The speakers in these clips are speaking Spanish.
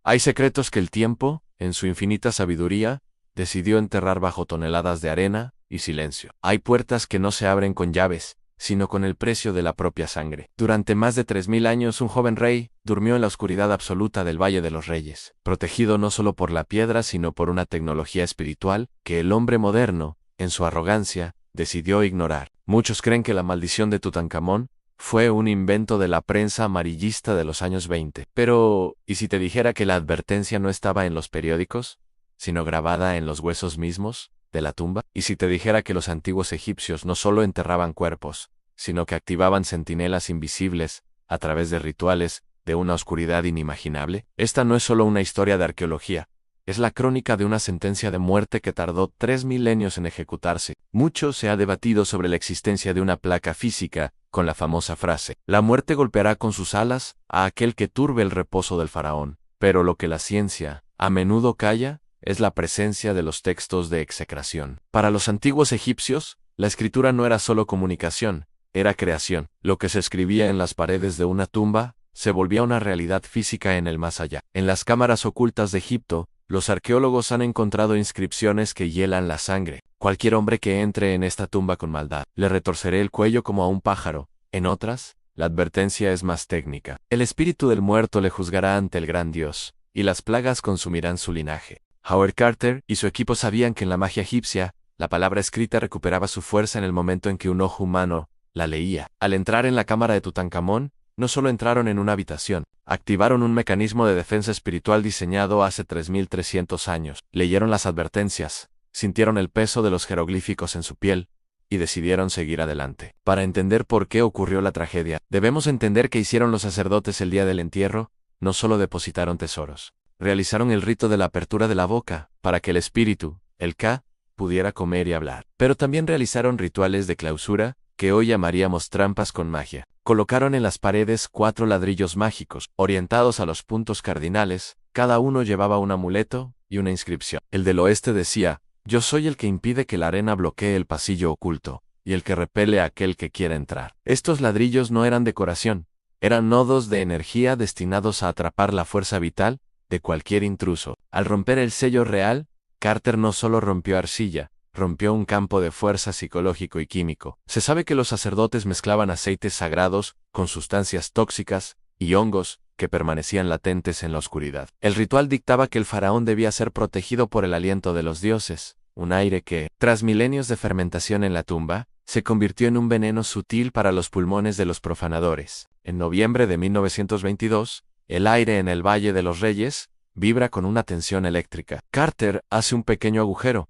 Hay secretos que el tiempo, en su infinita sabiduría, decidió enterrar bajo toneladas de arena y silencio. Hay puertas que no se abren con llaves, sino con el precio de la propia sangre. Durante más de 3000 años un joven rey durmió en la oscuridad absoluta del Valle de los Reyes, protegido no solo por la piedra sino por una tecnología espiritual que el hombre moderno, en su arrogancia, decidió ignorar. Muchos creen que la maldición de Tutankamón fue un invento de la prensa amarillista de los años 20. Pero, ¿y si te dijera que la advertencia no estaba en los periódicos, sino grabada en los huesos mismos de la tumba? ¿Y si te dijera que los antiguos egipcios no solo enterraban cuerpos, sino que activaban centinelas invisibles a través de rituales de una oscuridad inimaginable? Esta no es solo una historia de arqueología, es la crónica de una sentencia de muerte que tardó 3 milenios en ejecutarse. Mucho se ha debatido sobre la existencia de una placa física, con la famosa frase, la muerte golpeará con sus alas a aquel que turbe el reposo del faraón. Pero lo que la ciencia a menudo calla es la presencia de los textos de execración. Para los antiguos egipcios, la escritura no era solo comunicación, era creación. Lo que se escribía en las paredes de una tumba se volvía una realidad física en el más allá. En las cámaras ocultas de Egipto, los arqueólogos han encontrado inscripciones que hielan la sangre. Cualquier hombre que entre en esta tumba con maldad, le retorceré el cuello como a un pájaro. En otras, la advertencia es más técnica. El espíritu del muerto le juzgará ante el gran Dios, y las plagas consumirán su linaje. Howard Carter y su equipo sabían que en la magia egipcia, la palabra escrita recuperaba su fuerza en el momento en que un ojo humano la leía. Al entrar en la cámara de Tutankamón, no solo entraron en una habitación, activaron un mecanismo de defensa espiritual diseñado hace 3300 años. Leyeron las advertencias, sintieron el peso de los jeroglíficos en su piel, y decidieron seguir adelante. Para entender por qué ocurrió la tragedia, debemos entender qué hicieron los sacerdotes el día del entierro. No solo depositaron tesoros, realizaron el rito de la apertura de la boca, para que el espíritu, el Ka, pudiera comer y hablar. Pero también realizaron rituales de clausura, que hoy llamaríamos trampas con magia. Colocaron en las paredes 4 ladrillos mágicos, orientados a los puntos cardinales, cada uno llevaba un amuleto y una inscripción. El del oeste decía, yo soy el que impide que la arena bloquee el pasillo oculto, y el que repele a aquel que quiera entrar. Estos ladrillos no eran decoración, eran nodos de energía destinados a atrapar la fuerza vital de cualquier intruso. Al romper el sello real, Carter no solo rompió arcilla, rompió un campo de fuerza psicológico y químico. Se sabe que los sacerdotes mezclaban aceites sagrados con sustancias tóxicas y hongos que permanecían latentes en la oscuridad. El ritual dictaba que el faraón debía ser protegido por el aliento de los dioses, un aire que, tras milenios de fermentación en la tumba, se convirtió en un veneno sutil para los pulmones de los profanadores. En noviembre de 1922, el aire en el Valle de los Reyes vibra con una tensión eléctrica. Carter hace un pequeño agujero.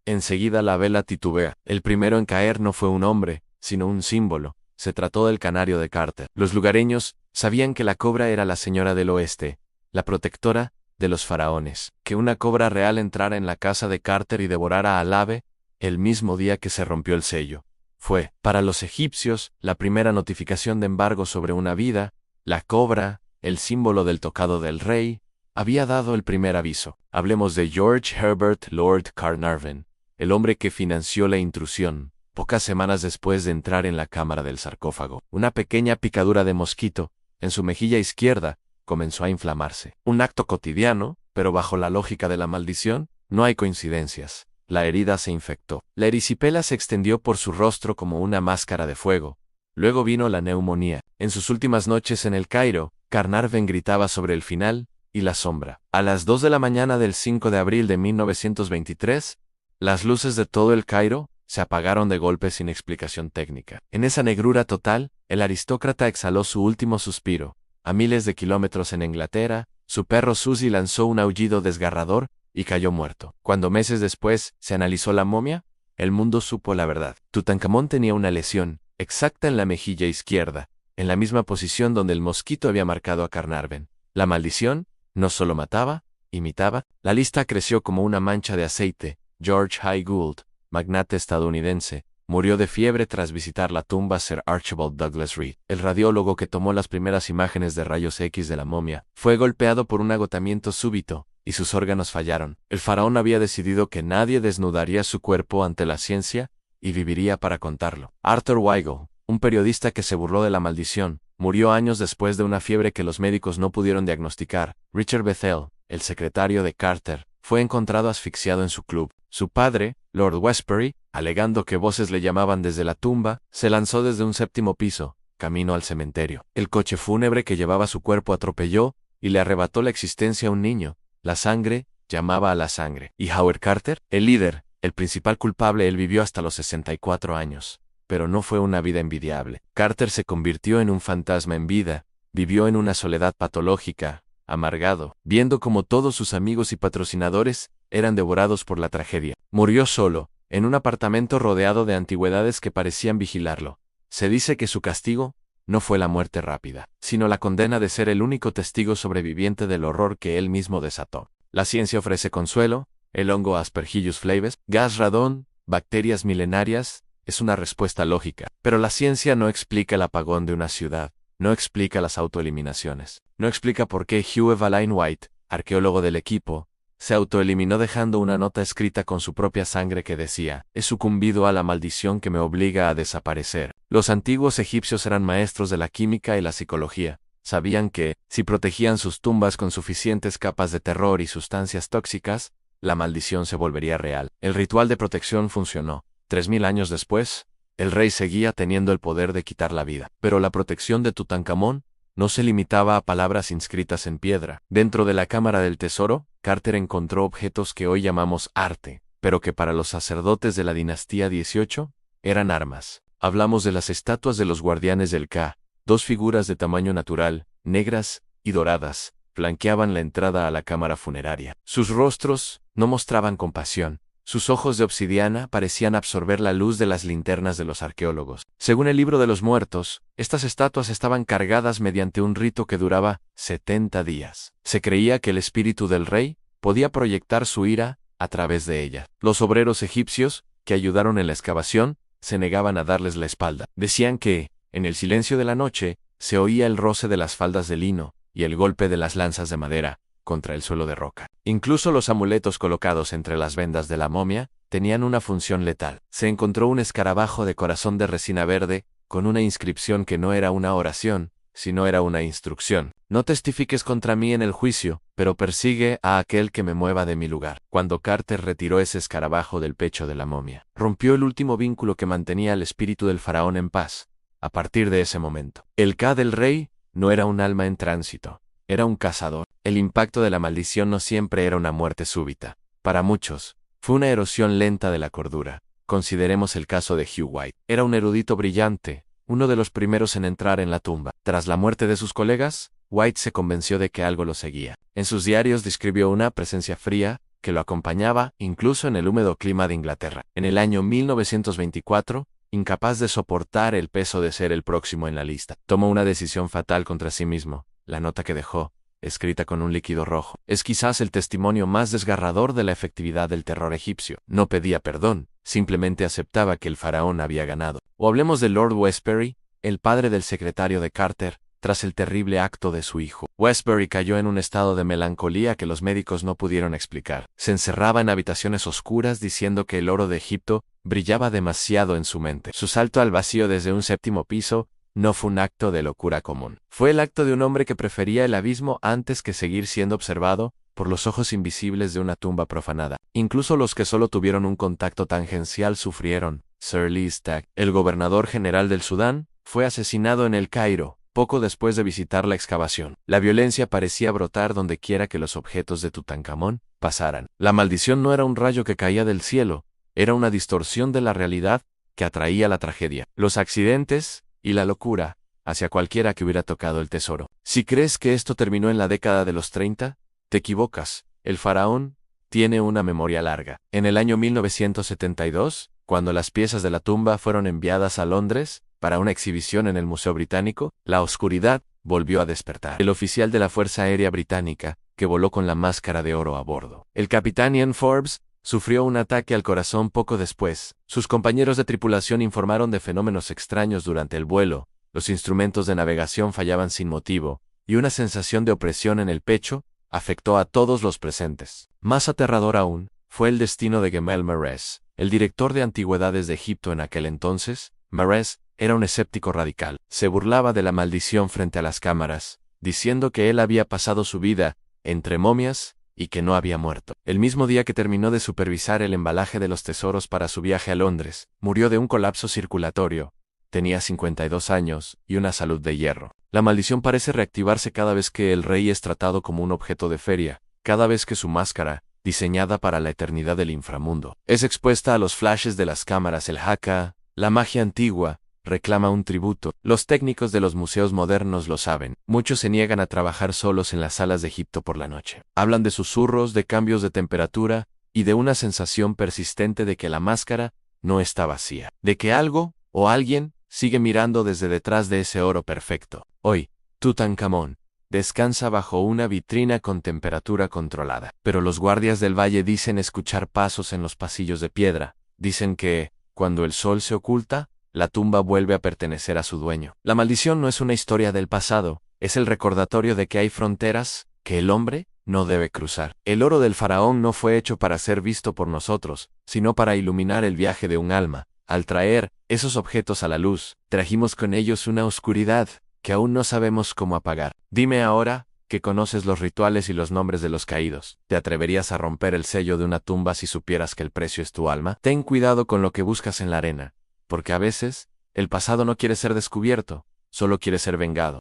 Enseguida la vela titubea. El primero en caer no fue un hombre, sino un símbolo. Se trató del canario de Carter. Los lugareños sabían que la cobra era la señora del oeste, la protectora de los faraones. Que una cobra real entrara en la casa de Carter y devorara al ave, el mismo día que se rompió el sello, fue, para los egipcios, la primera notificación de embargo sobre una vida. La cobra, el símbolo del tocado del rey, había dado el primer aviso. Hablemos de George Herbert Lord Carnarvon, el hombre que financió la intrusión, pocas semanas después de entrar en la cámara del sarcófago. Una pequeña picadura de mosquito, en su mejilla izquierda, comenzó a inflamarse. Un acto cotidiano, pero bajo la lógica de la maldición, no hay coincidencias. La herida se infectó. La erisipela se extendió por su rostro como una máscara de fuego. Luego vino la neumonía. En sus últimas noches en el Cairo, Carnarvon gritaba sobre el final y la sombra. A las 2 de la mañana del 5 de abril de 1923, las luces de todo el Cairo se apagaron de golpe sin explicación técnica. En esa negrura total, el aristócrata exhaló su último suspiro. A miles de kilómetros en Inglaterra, su perro Suzy lanzó un aullido desgarrador y cayó muerto. Cuando meses después se analizó la momia, el mundo supo la verdad. Tutankamón tenía una lesión exacta en la mejilla izquierda, en la misma posición donde el mosquito había marcado a Carnarvon. La maldición no solo mataba, imitaba. La lista creció como una mancha de aceite. George Hay Gould, magnate estadounidense, murió de fiebre tras visitar la tumba Sir Archibald Douglas Reed. El radiólogo que tomó las primeras imágenes de rayos X de la momia fue golpeado por un agotamiento súbito, y sus órganos fallaron. El faraón había decidido que nadie desnudaría su cuerpo ante la ciencia, y viviría para contarlo. Arthur Weigel, un periodista que se burló de la maldición, murió años después de una fiebre que los médicos no pudieron diagnosticar. Richard Bethel, el secretario de Carter, fue encontrado asfixiado en su club. Su padre, Lord Westbury, alegando que voces le llamaban desde la tumba, se lanzó desde un 7º piso, camino al cementerio. El coche fúnebre que llevaba su cuerpo atropelló y le arrebató la existencia a un niño. La sangre llamaba a la sangre. ¿Y Howard Carter? El líder, el principal culpable, él vivió hasta los 64 años. Pero no fue una vida envidiable. Carter se convirtió en un fantasma en vida, vivió en una soledad patológica, amargado, viendo como todos sus amigos y patrocinadores eran devorados por la tragedia. Murió solo, en un apartamento rodeado de antigüedades que parecían vigilarlo. Se dice que su castigo no fue la muerte rápida, sino la condena de ser el único testigo sobreviviente del horror que él mismo desató. La ciencia ofrece consuelo, el hongo Aspergillus flavus, gas radón, bacterias milenarias, es una respuesta lógica. Pero la ciencia no explica el apagón de una ciudad, no explica las autoeliminaciones, no explica por qué Hugh Evaline White, arqueólogo del equipo, se autoeliminó dejando una nota escrita con su propia sangre que decía: «He sucumbido a la maldición que me obliga a desaparecer». Los antiguos egipcios eran maestros de la química y la psicología. Sabían que, si protegían sus tumbas con suficientes capas de terror y sustancias tóxicas, la maldición se volvería real. El ritual de protección funcionó. 3000 años después, el rey seguía teniendo el poder de quitar la vida. Pero la protección de Tutankamón no se limitaba a palabras inscritas en piedra. Dentro de la cámara del tesoro, Carter encontró objetos que hoy llamamos arte, pero que para los sacerdotes de la dinastía 18 eran armas. Hablamos de las estatuas de los guardianes del Ka, 2 figuras de tamaño natural, negras y doradas, flanqueaban la entrada a la cámara funeraria. Sus rostros no mostraban compasión. Sus ojos de obsidiana parecían absorber la luz de las linternas de los arqueólogos. Según el libro de los muertos, estas estatuas estaban cargadas mediante un rito que duraba 70 días. Se creía que el espíritu del rey podía proyectar su ira a través de ellas. Los obreros egipcios, que ayudaron en la excavación, se negaban a darles la espalda. Decían que, en el silencio de la noche, se oía el roce de las faldas de lino y el golpe de las lanzas de madera contra el suelo de roca. Incluso los amuletos colocados entre las vendas de la momia tenían una función letal. Se encontró un escarabajo de corazón de resina verde con una inscripción que no era una oración, sino era una instrucción. No testifiques contra mí en el juicio, pero persigue a aquel que me mueva de mi lugar. Cuando Carter retiró ese escarabajo del pecho de la momia, rompió el último vínculo que mantenía al espíritu del faraón en paz. A partir de ese momento, el Ka del rey no era un alma en tránsito. Era un cazador. El impacto de la maldición no siempre era una muerte súbita. Para muchos, fue una erosión lenta de la cordura. Consideremos el caso de Hugh White. Era un erudito brillante, uno de los primeros en entrar en la tumba. Tras la muerte de sus colegas, White se convenció de que algo lo seguía. En sus diarios describió una presencia fría que lo acompañaba incluso en el húmedo clima de Inglaterra. En el año 1924, incapaz de soportar el peso de ser el próximo en la lista, tomó una decisión fatal contra sí mismo. La nota que dejó, escrita con un líquido rojo, es quizás el testimonio más desgarrador de la efectividad del terror egipcio. No pedía perdón, simplemente aceptaba que el faraón había ganado. O hablemos de Lord Westbury, el padre del secretario de Carter, tras el terrible acto de su hijo. Westbury cayó en un estado de melancolía que los médicos no pudieron explicar. Se encerraba en habitaciones oscuras diciendo que el oro de Egipto brillaba demasiado en su mente. Su salto al vacío desde un 7º piso no fue un acto de locura común. Fue el acto de un hombre que prefería el abismo antes que seguir siendo observado por los ojos invisibles de una tumba profanada. Incluso los que solo tuvieron un contacto tangencial sufrieron. Sir Lee Stagg, el gobernador general del Sudán, fue asesinado en El Cairo, poco después de visitar la excavación. La violencia parecía brotar donde quiera que los objetos de Tutankamón pasaran. La maldición no era un rayo que caía del cielo, era una distorsión de la realidad que atraía la tragedia, los accidentes y la locura hacia cualquiera que hubiera tocado el tesoro. Si crees que esto terminó en la década de los 30, te equivocas. El faraón tiene una memoria larga. En el año 1972, cuando las piezas de la tumba fueron enviadas a Londres para una exhibición en el Museo Británico, la oscuridad volvió a despertar. El oficial de la Fuerza Aérea Británica, que voló con la máscara de oro a bordo, el capitán Ian Forbes, sufrió un ataque al corazón poco después. Sus compañeros de tripulación informaron de fenómenos extraños durante el vuelo, los instrumentos de navegación fallaban sin motivo, y una sensación de opresión en el pecho afectó a todos los presentes. Más aterrador aún, fue el destino de Gemel Meres, el director de antigüedades de Egipto en aquel entonces. Meres Era un escéptico radical. Se burlaba de la maldición frente a las cámaras, diciendo que él había pasado su vida entre momias y que no había muerto. El mismo día que terminó de supervisar el embalaje de los tesoros para su viaje a Londres, murió de un colapso circulatorio. Tenía 52 años y una salud de hierro. La maldición parece reactivarse cada vez que el rey es tratado como un objeto de feria, cada vez que su máscara, diseñada para la eternidad del inframundo, es expuesta a los flashes de las cámaras. El Haka, la magia antigua, reclama un tributo. Los técnicos de los museos modernos lo saben. Muchos se niegan a trabajar solos en las salas de Egipto por la noche. Hablan de susurros, de cambios de temperatura y de una sensación persistente de que la máscara no está vacía, de que algo o alguien sigue mirando desde detrás de ese oro perfecto. Hoy, Tutankamón descansa bajo una vitrina con temperatura controlada. Pero los guardias del valle dicen escuchar pasos en los pasillos de piedra. Dicen que, cuando el sol se oculta, la tumba vuelve a pertenecer a su dueño. La maldición no es una historia del pasado, es el recordatorio de que hay fronteras que el hombre no debe cruzar. El oro del faraón no fue hecho para ser visto por nosotros, sino para iluminar el viaje de un alma. Al traer esos objetos a la luz, trajimos con ellos una oscuridad que aún no sabemos cómo apagar. Dime ahora, que conoces los rituales y los nombres de los caídos, ¿te atreverías a romper el sello de una tumba si supieras que el precio es tu alma? Ten cuidado con lo que buscas en la arena, porque a veces, el pasado no quiere ser descubierto, solo quiere ser vengado.